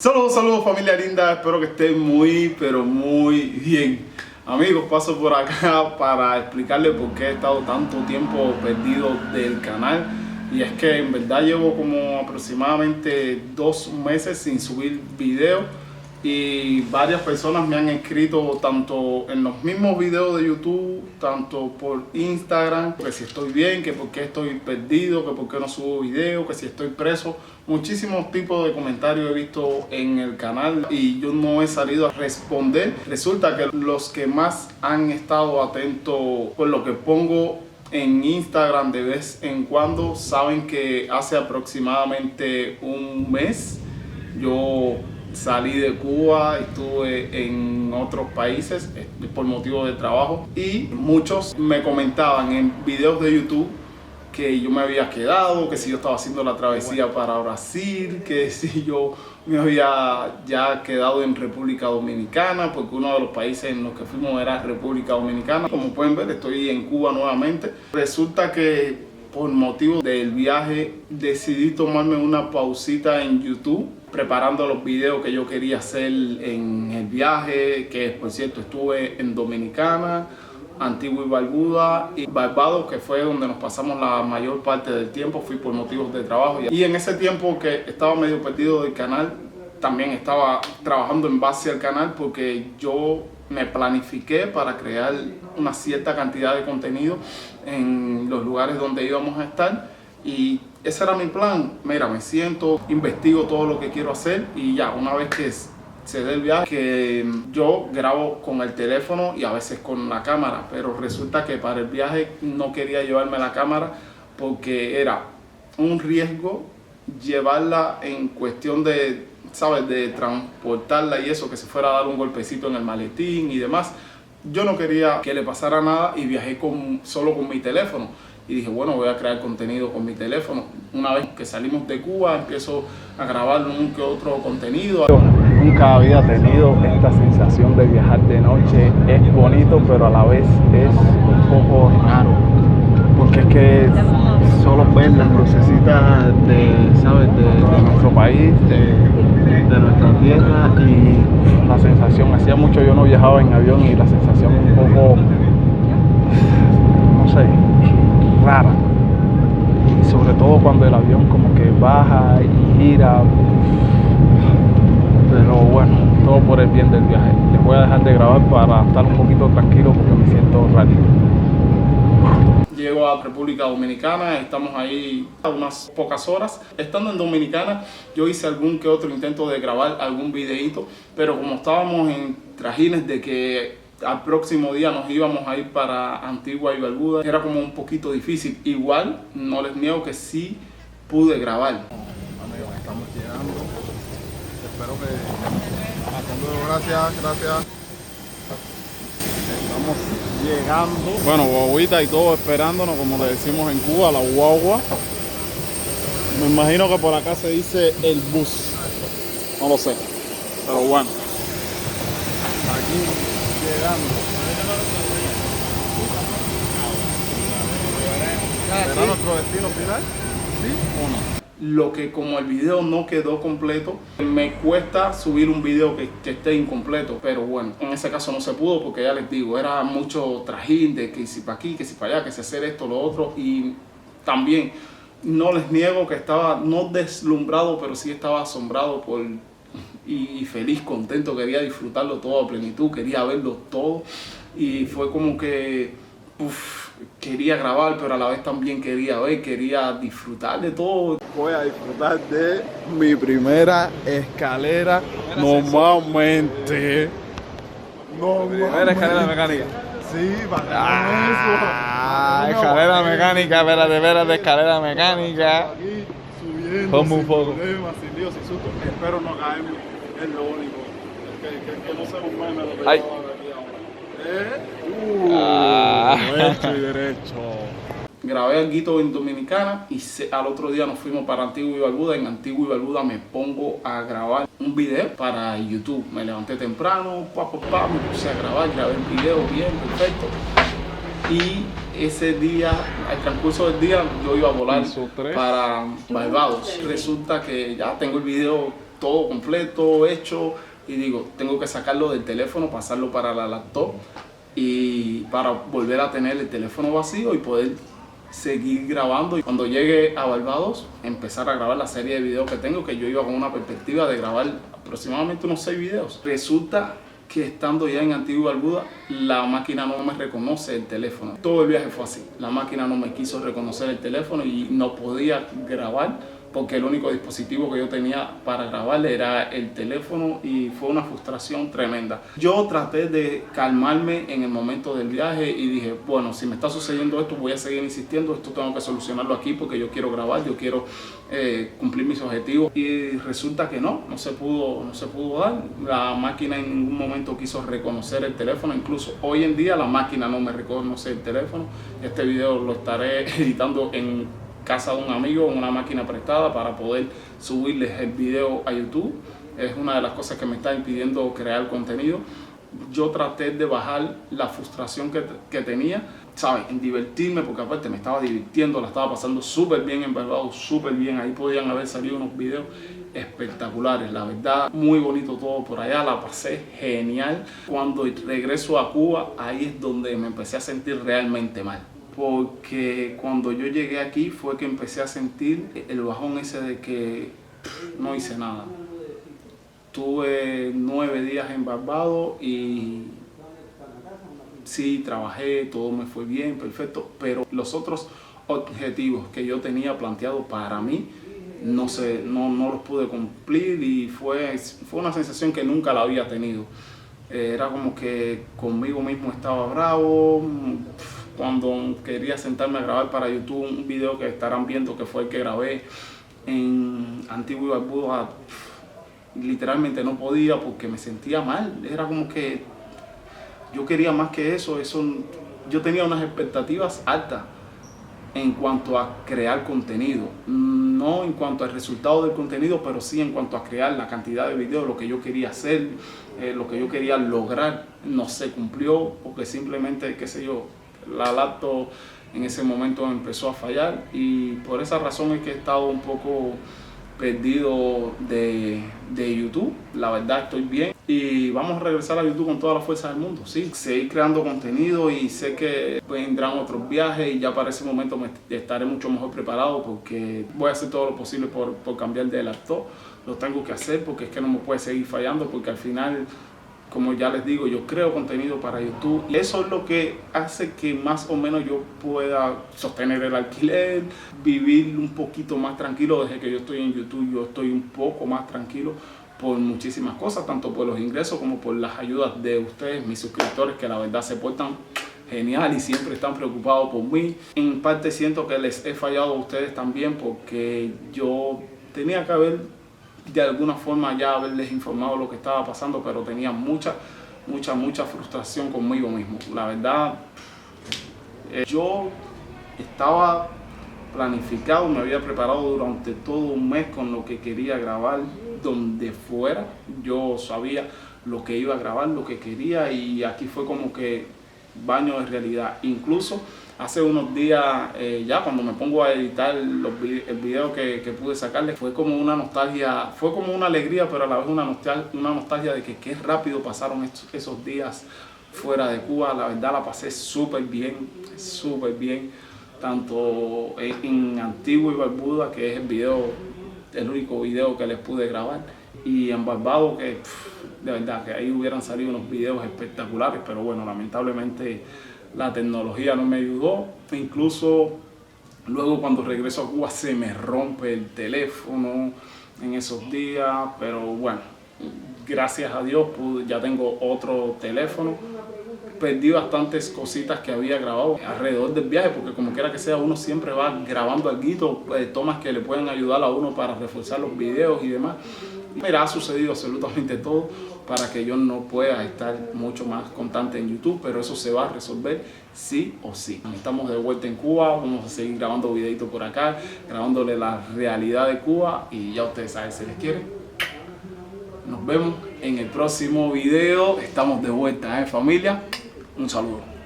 Saludos familia linda, espero que estén muy pero muy bien. Amigos, paso por acá para explicarles por qué he estado tanto tiempo perdido del canal. Y es que en verdad llevo como aproximadamente 2 meses sin subir videos. Y varias personas me han escrito tanto en los mismos videos de YouTube, tanto por Instagram, que si estoy bien, que por qué estoy perdido, que por qué no subo videos, que si estoy preso. Muchísimos tipos de comentarios he visto en el canal y yo no he salido a responder. Resulta que los que más han estado atentos por lo que pongo en Instagram de vez en cuando saben que hace aproximadamente un mes yo salí de Cuba, estuve en otros países por motivo de trabajo y muchos me comentaban en videos de YouTube que yo me había quedado, que si yo estaba haciendo la travesía para Brasil, que si yo me había ya quedado en República Dominicana, porque uno de los países en los que fuimos era República Dominicana. Como pueden ver, estoy en Cuba nuevamente. Resulta que por motivo del viaje decidí tomarme una pausita en YouTube preparando los videos que yo quería hacer en el viaje, que por cierto estuve en Dominicana, Antigua y Barbuda y Barbados, que fue donde nos pasamos la mayor parte del tiempo. Fui por motivos de trabajo y en ese tiempo que estaba medio perdido del canal, también estaba trabajando en base al canal, porque yo me planifiqué para crear una cierta cantidad de contenido en los lugares donde íbamos a estar y ese era mi plan. Mira, me siento, investigo todo lo que quiero hacer y ya, una vez que se dé el viaje, que yo grabo con el teléfono y a veces con la cámara, pero resulta que para el viaje no quería llevarme la cámara porque era un riesgo llevarla en cuestión de, ¿sabes?, de transportarla y eso, que se fuera a dar un golpecito en el maletín y demás. Yo no quería que le pasara nada y viajé solo con mi teléfono. Y dije, bueno, voy a crear contenido con mi teléfono. Una vez que salimos de Cuba, empiezo a grabar un que otro contenido. Nunca había tenido esta sensación de viajar de noche. Es bonito, pero a la vez es un poco raro. Porque es que solo ver las lucecitas ¿sabes?, de nuestro país, de nuestra tierra, y la sensación, hacía mucho yo no viajaba en avión y la sensación un poco, no sé, rara, y sobre todo cuando el avión como que baja y gira. Pero bueno, todo por el bien del viaje. Les voy a dejar de grabar para estar un poquito tranquilo porque me siento rarito. Llego a República Dominicana, estamos ahí unas pocas horas. Estando en Dominicana, yo hice algún que otro intento de grabar algún videíto, pero como estábamos en trajines de que al próximo día nos íbamos a ir para Antigua y Barbuda, era como un poquito difícil. Igual, no les niego que sí pude grabar. Amigos, estamos llegando. Espero que... Gracias. Estamos llegando. Bueno, guaguita y todo esperándonos, como le decimos en Cuba, la guagua. Me imagino que por acá se dice el bus. No lo sé, pero bueno. Aquí llegando. ¿Será nuestro destino final? ¿Sí o no? Lo que, como el video no quedó completo, me cuesta subir un video que esté incompleto, pero bueno, en ese caso no se pudo porque ya les digo, era mucho trajín de que si para aquí, que si para allá, que si hacer esto, lo otro. Y también no les niego que estaba no deslumbrado, pero sí estaba asombrado y feliz, contento, quería disfrutarlo todo a plenitud, quería verlo todo, y fue como que quería grabar, pero a la vez también quería ver, quería disfrutar de todo. Voy a disfrutar de mi primera escalera normalmente. Primera escalera mecánica. Sí, para escalera mecánica, espérate, escalera mecánica. Aquí subiendo, Ponme un sin poco. problemas, sin lío, sin susto. Espero no caerme, es lo único. Que no sea un meme lo que Ay. yo hago aquí ahora. Derecho y derecho. Grabé algo en Dominicana y al otro día nos fuimos para Antigua y Barbuda. En Antigua y Barbuda me pongo a grabar un video para YouTube. Me levanté temprano, me puse a grabar, grabé el video bien, perfecto. Y ese día, al transcurso del día, yo iba a volar para Barbados. Resulta que ya tengo el video todo completo, hecho, y digo, tengo que sacarlo del teléfono, pasarlo para la laptop y para volver a tener el teléfono vacío y poder seguir grabando. Y cuando llegue a Barbados, empezar a grabar la serie de videos que tengo, que yo iba con una perspectiva de grabar aproximadamente unos 6 videos. Resulta que estando ya en Antigua y Barbuda, la máquina no me reconoce el teléfono. Todo el viaje fue así. La máquina no me quiso reconocer el teléfono y no podía grabar porque el único dispositivo que yo tenía para grabar era el teléfono y fue una frustración tremenda. Yo traté de calmarme en el momento del viaje y dije, bueno, si me está sucediendo esto, voy a seguir insistiendo, esto tengo que solucionarlo aquí porque yo quiero grabar, yo quiero cumplir mis objetivos. Y resulta que no se pudo dar. La máquina en ningún momento quiso reconocer el teléfono, incluso hoy en día la máquina no me reconoce el teléfono. Este video lo estaré editando en casa de un amigo, en una máquina prestada, para poder subirles el video a YouTube. Es una de las cosas que me está impidiendo crear contenido. Yo traté de bajar la frustración que tenía, ¿sabes? En divertirme, porque aparte me estaba divirtiendo, la estaba pasando súper bien en Barbados, súper bien. Ahí podían haber salido unos videos espectaculares, la verdad, muy bonito todo por allá, la pasé genial. Cuando regreso a Cuba, ahí es donde me empecé a sentir realmente mal. Porque cuando yo llegué aquí fue que empecé a sentir el bajón ese de que no hice nada. Tuve 9 días en Barbados y sí, trabajé, todo me fue bien, perfecto, pero los otros objetivos que yo tenía planteado para mí no los pude cumplir y fue una sensación que nunca la había tenido. Era como que conmigo mismo estaba bravo. Cuando quería sentarme a grabar para YouTube un video que estarán viendo, que fue el que grabé en Antigua y Barbuda, literalmente no podía porque me sentía mal. Era como que yo quería más que eso. Yo tenía unas expectativas altas en cuanto a crear contenido. No en cuanto al resultado del contenido, pero sí en cuanto a crear la cantidad de videos, lo que yo quería hacer, lo que yo quería lograr. No se cumplió porque simplemente, qué sé yo, la laptop en ese momento empezó a fallar y por esa razón es que he estado un poco perdido de YouTube. La verdad, estoy bien y vamos a regresar a YouTube con toda la fuerza del mundo, sí, seguir creando contenido y sé que vendrán otros viajes y ya para ese momento estaré mucho mejor preparado porque voy a hacer todo lo posible por cambiar de laptop. Lo tengo que hacer porque es que no me puede seguir fallando, porque al final, como ya les digo, yo creo contenido para YouTube y eso es lo que hace que más o menos yo pueda sostener el alquiler, vivir un poquito más tranquilo. Desde que yo estoy en YouTube, yo estoy un poco más tranquilo por muchísimas cosas, tanto por los ingresos como por las ayudas de ustedes, mis suscriptores, que la verdad se portan genial y siempre están preocupados por mí. En parte siento que les he fallado a ustedes también porque yo tenía que haber de alguna forma ya haberles informado lo que estaba pasando, pero tenía mucha frustración conmigo mismo. La verdad, yo estaba planificado, me había preparado durante todo un mes con lo que quería grabar donde fuera. Yo sabía lo que iba a grabar, lo que quería, y aquí fue como que baño de realidad. Incluso hace unos días, ya cuando me pongo a editar el video que pude sacarle, fue como una nostalgia, fue como una alegría, pero a la vez una nostalgia de que qué rápido pasaron esos días fuera de Cuba. La verdad la pasé súper bien, tanto en Antigua y Barbuda, que es el único video que les pude grabar, y en Barbados, que de verdad que ahí hubieran salido unos videos espectaculares, pero bueno, lamentablemente la tecnología no me ayudó. Incluso luego cuando regreso a Cuba se me rompe el teléfono en esos días, pero bueno, gracias a Dios ya tengo otro teléfono. Perdí bastantes cositas que había grabado alrededor del viaje, porque como quiera que sea, uno siempre va grabando algo, tomas que le pueden ayudar a uno para reforzar los videos y demás. Mira, ha sucedido absolutamente todo para que yo no pueda estar mucho más constante en YouTube, pero eso se va a resolver sí o sí. Estamos de vuelta en Cuba, vamos a seguir grabando videitos por acá, grabándole la realidad de Cuba, y ya ustedes saben, si les quieren. Nos vemos en el próximo video. Estamos de vuelta, familia. Un saludo.